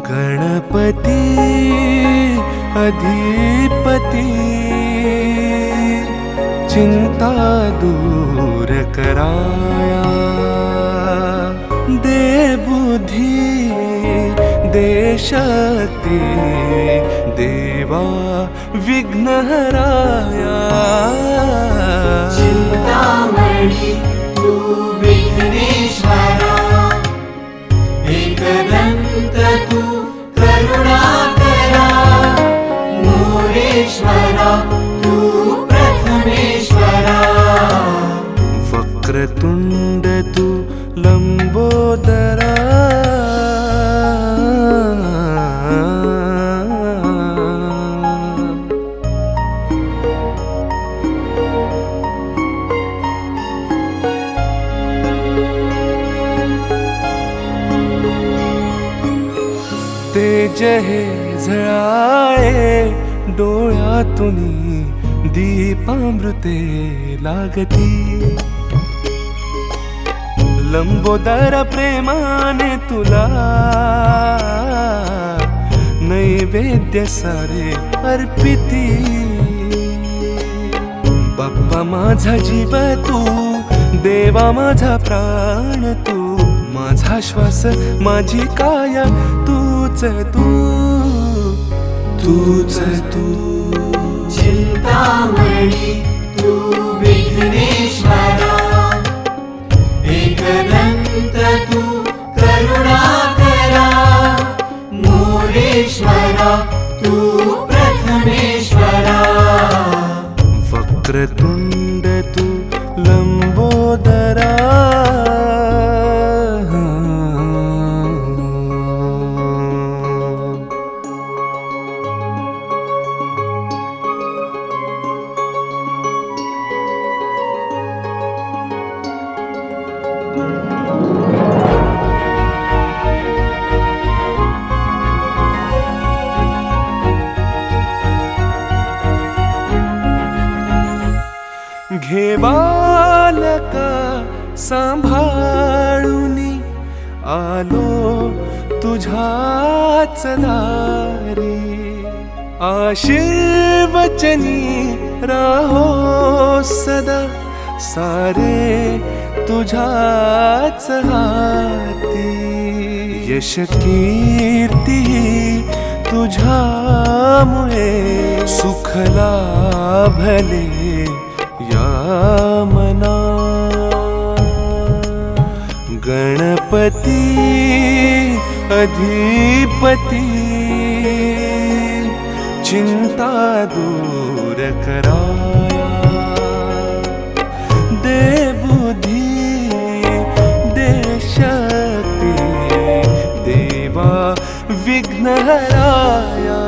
गणपती अधिपती चिंता दूर कराया, दे बुद्धि दे शक्ति देवा विघ्नहराया। चिंतामणि तू विघ्नेश्वरा, एकदंत तू करुणाकरा, मोरेश्वरा तू प्रथमेश्वरा, वक्रतुंड तू लंबोदरा, तेज हे झळाळे डोळ्यातुनी दीपामृते लागती, लंबोदर प्रेमाने तुला नैवेद्य सारे अर्पिती। बाप्पा माझा जीव तू, देवा माझा प्राण तू, माझा श्वास माझी काया तूच तू, तूच तू। चिंतामणि तू विघ्नेश्वरा, एकदंत तू करुणाकरा, मोरेश्वरा तू प्रथमेश्वरा, वक्रतुंड तू लंबोदरा। घे बालका सांभाळूनी, आलो तुझ्याच दारी, आशीर्वचनी राहो सदा, सारे तुझ्याच हाती, यश कीर्ती तुझ्यामुळे, सुख लाभले या मना। गणपती अधिपती चिंता दूर कराया, दे बुद्धि दे शक्ति देवा विघ्नहराया।